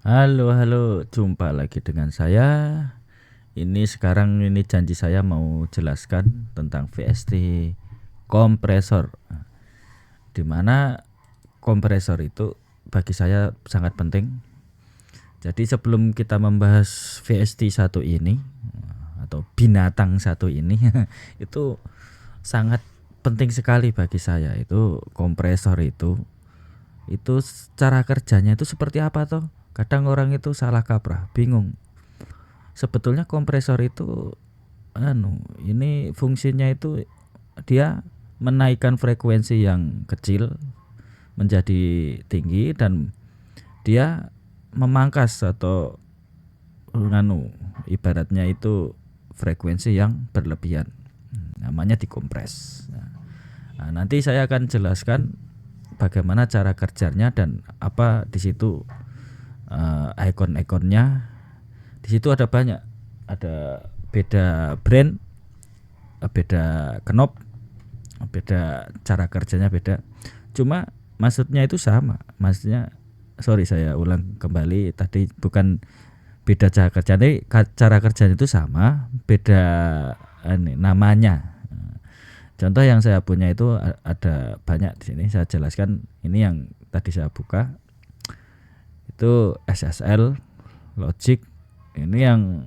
Halo, halo, jumpa lagi dengan saya. Sekarang janji saya mau jelaskan tentang VST kompresor. Di mana kompresor itu bagi saya sangat penting. Jadi sebelum kita membahas VST satu ini atau binatang satu ini itu sangat penting sekali bagi saya itu kompresor itu cara kerjanya itu seperti apa toh? Kadang orang itu salah kaprah, bingung. Sebetulnya kompresor itu ini fungsinya itu dia menaikkan frekuensi yang kecil menjadi tinggi dan dia memangkas atau ibaratnya itu frekuensi yang berlebihan. Namanya dikompres. Nah, nanti saya akan jelaskan bagaimana cara kerjanya dan apa di situ ikon-ikonnya. Di situ ada banyak, ada beda brand, beda knob, beda cara kerjanya beda. Cuma maksudnya itu sama. Sorry saya ulang kembali tadi, bukan beda cara kerjanya, cara kerjanya itu sama, beda namanya. Contoh yang saya punya itu ada banyak di sini. Saya jelaskan ini yang tadi saya buka. Itu SSL Logic. Ini yang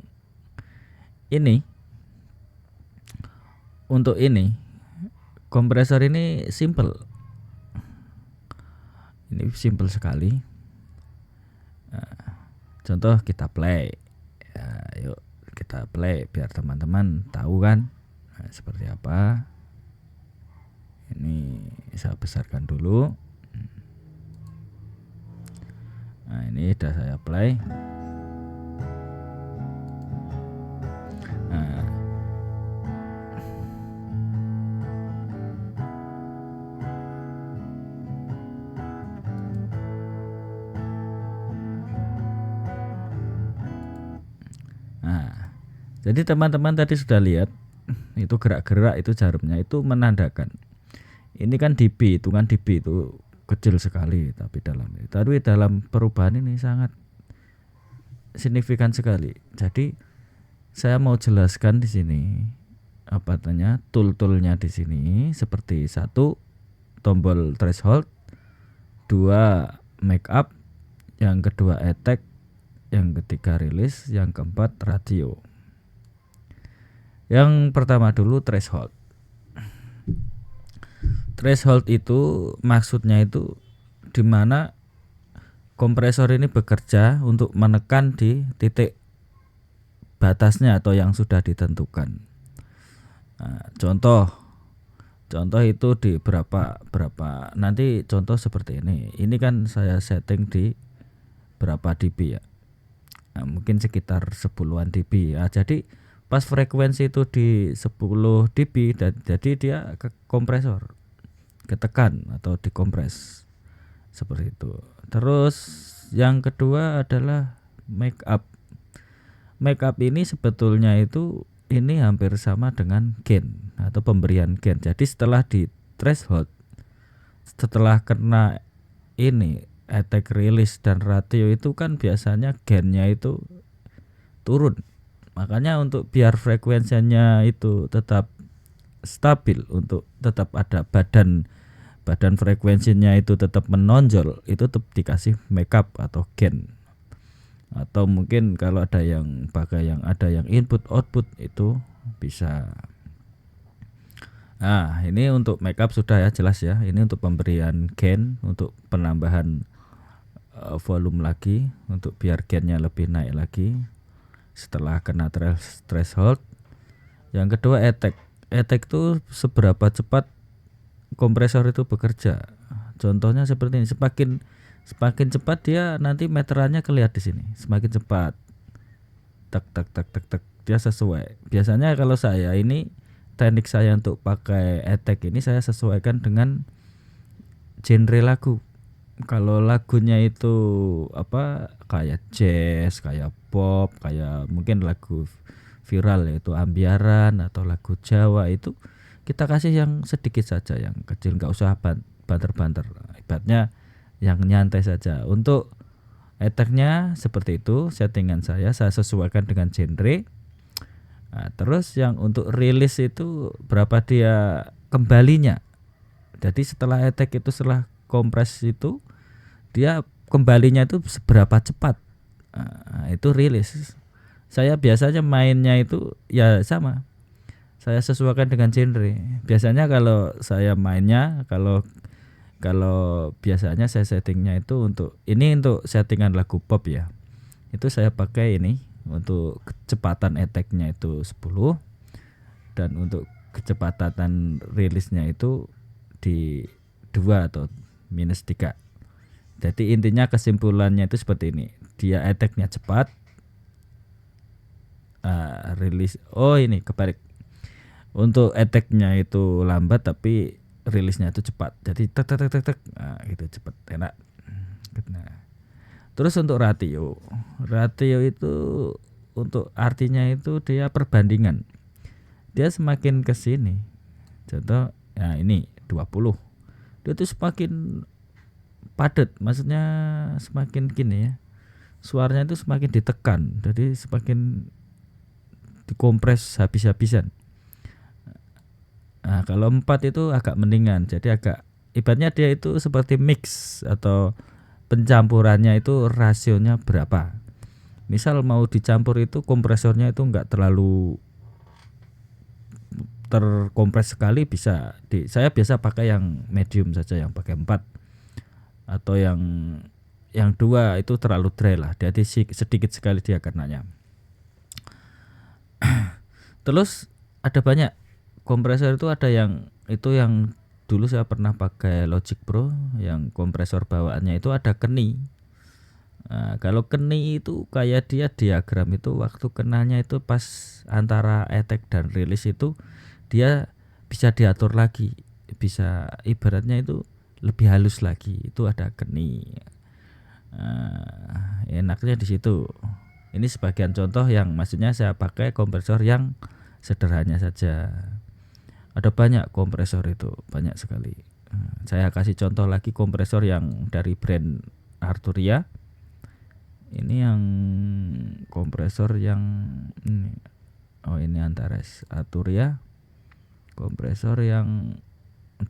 ini untuk ini kompresor ini simple. Ini simple sekali. Contoh kita play. Yuk kita play biar teman-teman tahu kan seperti apa. Ini saya besarkan dulu. Nah, ini sudah saya play. Jadi teman-teman tadi sudah lihat itu gerak-gerak itu jarumnya itu menandakan ini kan dB, hitungan dB itu kecil sekali tapi dalam perubahan ini sangat signifikan sekali. Jadi saya mau jelaskan di sini apa namanya tool-toolnya di sini seperti 1 tombol threshold, 2 make up, yang kedua attack, yang ketiga release, yang keempat radio. Yang pertama dulu threshold. Threshold itu maksudnya itu dimana kompresor ini bekerja untuk menekan di titik batasnya atau yang sudah ditentukan. Nah, contoh itu di berapa nanti contoh seperti ini. Ini kan saya setting di berapa dB ya. Nah, mungkin sekitar 10-an dB ya. Jadi pas frekuensi itu di 10 dB jadi dia ke kompresor, ketekan atau dikompres seperti itu. Terus yang kedua adalah make up. Make up ini sebetulnya itu ini hampir sama dengan gain atau pemberian gain. Jadi setelah di threshold, setelah kena ini attack, release dan ratio itu kan biasanya gainnya itu turun. Makanya untuk biar frekuensinya itu tetap stabil, untuk tetap ada badan frekuensinya itu tetap menonjol, itu tetap dikasih make up atau gain. Atau mungkin kalau ada yang pakai yang ada yang input output itu bisa. Nah, ini untuk make up sudah ya, jelas ya. Ini untuk pemberian gain, untuk penambahan volume lagi, untuk biar gainnya lebih naik lagi setelah kena threshold. Yang kedua attack. Attack itu seberapa cepat kompresor itu bekerja. Contohnya seperti ini, semakin cepat dia nanti meterannya kelihatan di sini. Semakin cepat, tak tak tak tak tak, dia sesuai. Biasanya kalau saya ini teknik saya untuk pakai attack ini saya sesuaikan dengan genre lagu. Kalau lagunya itu apa kayak jazz, kayak pop, kayak mungkin lagu viral yaitu ambiaran atau lagu Jawa, itu kita kasih yang sedikit saja, yang kecil, nggak usah banter-banter. Ibaratnya yang nyantai saja. Untuk Attack-nya seperti itu settingan saya sesuaikan dengan genre. Nah, terus yang untuk rilis itu berapa dia kembalinya. Jadi setelah attack itu, setelah kompres itu, dia kembalinya itu seberapa cepat. Nah, itu rilis. Saya biasanya mainnya itu ya sama, saya sesuaikan dengan genre. Biasanya kalau saya mainnya, kalau biasanya saya settingnya itu untuk settingan lagu pop ya. Itu saya pakai ini untuk kecepatan attack-nya itu 10, dan untuk kecepatan rilisnya itu di 2 atau -3. Jadi intinya kesimpulannya itu seperti ini. Dia attack-nya cepat, rilis ini kebalik. Untuk attack-nya itu lambat tapi rilisnya itu cepat. Jadi tek tek tek tek, gitu cepat, enak. Nah, terus untuk ratio itu untuk artinya itu dia perbandingan. Dia semakin ke sini. Contoh ya ini 20. Dia tuh semakin padat, maksudnya semakin gini ya. Suaranya itu semakin ditekan. Jadi semakin dikompres habis-habisan. Nah, kalau 4 itu agak mendingan. Jadi agak ibaratnya dia itu seperti mix atau pencampurannya itu rasionya berapa. Misal mau dicampur itu kompresornya itu enggak terlalu terkompres sekali, bisa saya biasa pakai yang medium saja, yang pakai 4. Atau yang 2 itu terlalu dry lah. Jadi sedikit sekali dia karenanya. Terus ada banyak kompresor itu, ada yang dulu saya pernah pakai Logic Pro, yang kompresor bawaannya itu ada keni. Nah, kalau keni itu kayak dia diagram itu waktu kenanya itu pas antara attack dan rilis itu dia bisa diatur lagi, bisa ibaratnya itu lebih halus lagi, itu ada keni. Enaknya di situ. Ini sebagian contoh yang maksudnya saya pakai kompresor yang sederhana saja. Ada banyak kompresor itu, banyak sekali. Saya kasih contoh lagi kompresor yang dari brand Arturia. Ini yang kompresor yang ini. Ini Antares Arturia. Kompresor yang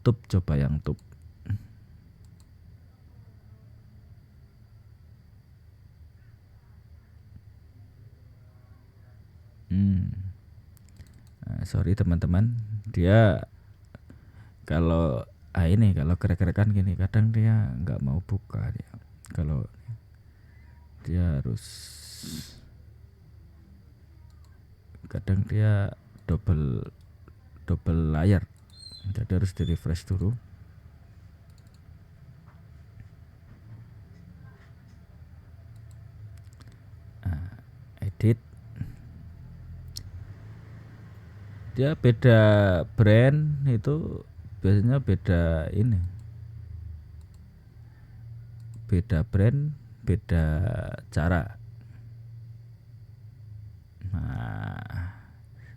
tube, coba yang tube. Sorry teman-teman, dia kalau ini kalau kerek-kerekan gini kadang dia nggak mau buka dia. Kalau dia harus, kadang dia double layar, jadi harus di refresh dulu. Edit. Dia beda brand itu, biasanya beda ini, beda brand, beda cara. Nah,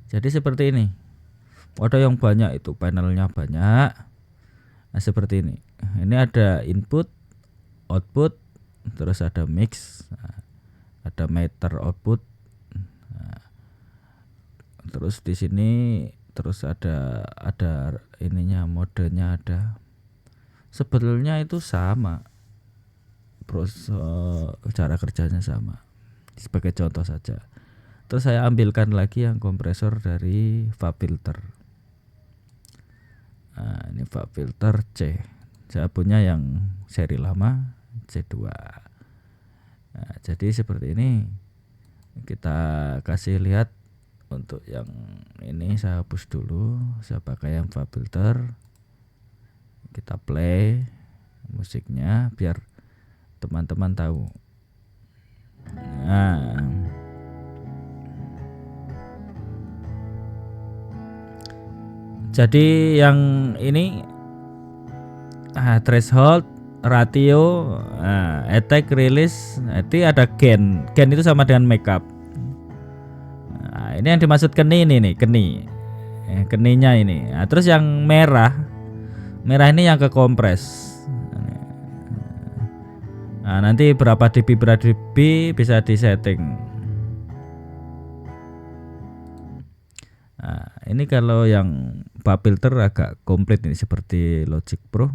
jadi seperti ini. Ada yang banyak itu, panelnya banyak. Nah, seperti ini. Ini ada input, output, terus ada mix, ada meter output. Terus di sini terus ada ininya, modenya ada. Sebetulnya itu sama, proses cara kerjanya sama. Sebagai contoh saja. Terus saya ambilkan lagi yang kompresor dari FabFilter. Nah, ini FabFilter C. Saya punya yang seri lama C2. Nah, jadi seperti ini. Kita kasih lihat. Untuk yang ini saya hapus dulu, saya pakai yang FabFilter. Kita play musiknya biar teman-teman tahu. Nah, jadi yang ini threshold, ratio, attack, release, nanti ada gain. Gain itu sama dengan makeup. Ini yang dimaksud keni ini nih, keninya ini. Nah, terus yang merah ini yang kekompres. Nah, nanti berapa dB bisa disetting. Nah, ini kalau yang bab filter agak komplit ini seperti Logic Pro.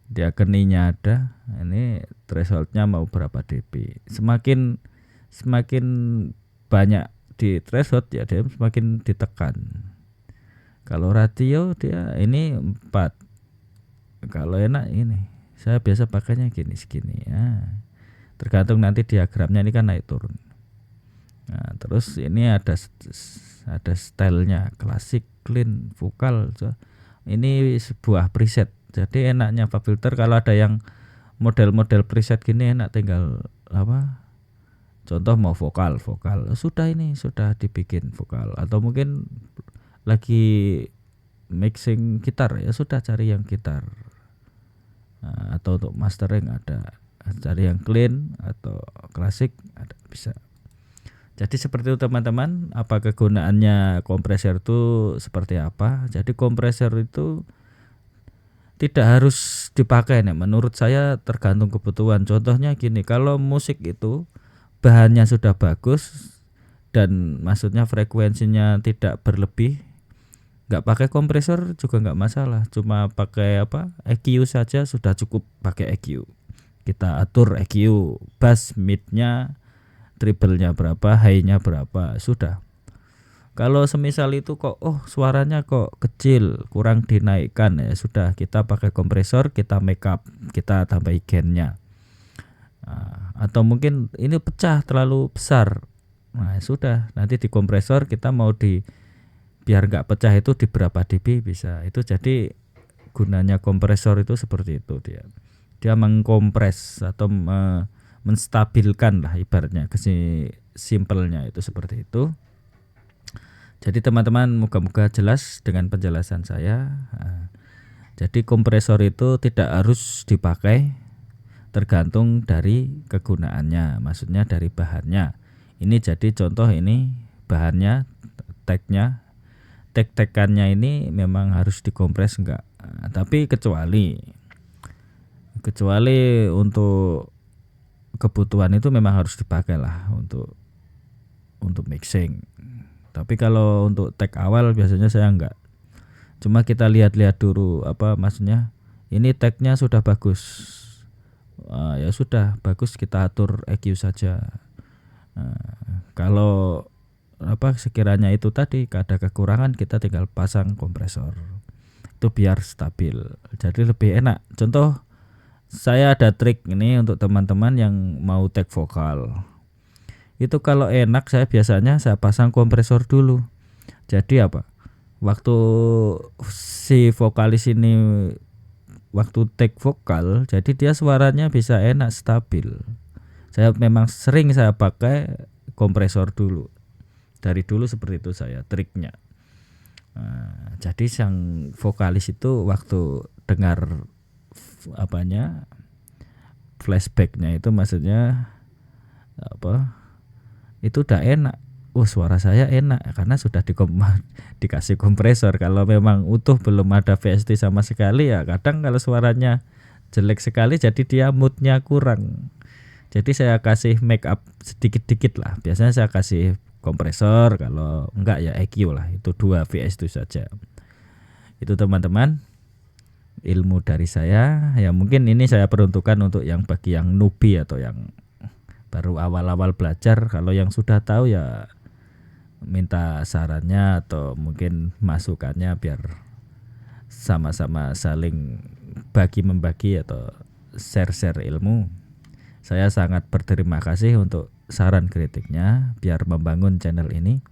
Dia keninya ada. Ini thresholdnya mau berapa dB. Semakin banyak di threshold ya dia semakin ditekan. Kalau ratio dia ini 4. Kalau enak ini. Saya biasa pakainya segini ya. Tergantung nanti diagramnya ini kan naik turun. Nah, terus ini ada stylenya klasik, clean, vokal. Ini sebuah preset. Jadi enaknya Fab Filter kalau ada yang model-model preset gini enak tinggal contoh mau vokal sudah dibikin vokal, atau mungkin lagi mixing gitar ya sudah cari yang gitar. Nah, atau untuk mastering ada cari yang clean atau klasik ada bisa. Jadi seperti itu teman-teman, apa kegunaannya kompresor itu seperti apa. Jadi kompresor itu tidak harus dipakai nih, menurut saya tergantung kebutuhan. Contohnya gini, kalau musik itu bahannya sudah bagus dan maksudnya frekuensinya tidak berlebih, nggak pakai kompresor juga nggak masalah, cuma pakai EQ saja sudah cukup. Pakai EQ kita atur EQ, bass, midnya, treble-nya berapa, high-nya berapa, sudah. Kalau semisal itu kok suaranya kok kecil, kurang dinaikkan, ya sudah kita pakai kompresor, kita make up, kita tambahi gain-nya. Nah, atau mungkin ini pecah terlalu besar. Nah, sudah nanti di kompresor kita mau biar nggak pecah itu di berapa dB bisa. Itu jadi gunanya kompresor itu seperti itu, dia mengkompres atau menstabilkan lah ibaratnya, simpelnya itu seperti itu. Jadi teman-teman moga-moga jelas dengan penjelasan saya. Jadi kompresor itu tidak harus dipakai, tergantung dari kegunaannya, maksudnya dari bahannya. Ini jadi contoh, ini bahannya, tekannya ini memang harus dikompres enggak. Tapi kecuali untuk kebutuhan itu memang harus dipakai lah untuk mixing. Tapi kalau untuk tag awal biasanya saya enggak. Cuma kita lihat-lihat dulu maksudnya ini tagnya sudah bagus. Ya sudah bagus, kita atur EQ saja. Kalau sekiranya itu tadi ada kekurangan, kita tinggal pasang kompresor. Itu biar stabil. Jadi lebih enak. Contoh saya ada trik ini untuk teman-teman yang mau tag vokal. Itu kalau enak saya biasanya pasang kompresor dulu. Jadi waktu si vokalis ini waktu tag vokal, jadi dia suaranya bisa enak, stabil. Saya memang sering saya pakai kompresor dulu. Dari dulu seperti itu saya triknya. Jadi sang vokalis itu waktu dengar flashbacknya itu maksudnya itu udah enak. Suara saya enak karena sudah dikasih kompresor. Kalau memang utuh belum ada VST sama sekali, ya kadang kalau suaranya jelek sekali jadi dia moodnya kurang. Jadi saya kasih make up sedikit-dikit lah. Biasanya saya kasih kompresor, kalau enggak ya EQ lah. Itu 2 VST saja. Itu teman-teman ilmu dari saya. Ya mungkin ini saya peruntukkan untuk bagi yang newbie atau yang baru awal-awal belajar. Kalau yang sudah tahu ya minta sarannya atau mungkin masukannya biar sama-sama saling membagi atau share ilmu. Saya sangat berterima kasih untuk saran kritiknya biar membangun channel ini.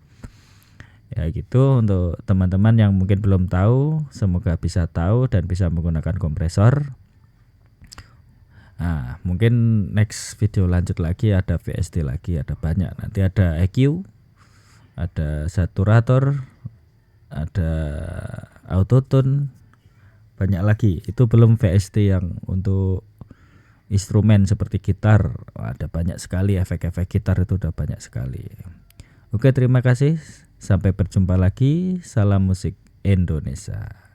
Ya gitu, untuk teman-teman yang mungkin belum tahu, semoga bisa tahu dan bisa menggunakan kompresor. Nah, mungkin next video lanjut lagi, ada VST lagi, ada banyak. Nanti ada EQ, ada saturator, ada autotune, banyak lagi. Itu belum VST yang untuk instrumen seperti gitar. Ada banyak sekali efek-efek gitar, itu udah banyak sekali. Oke, terima kasih. Sampai berjumpa lagi. Salam musik Indonesia.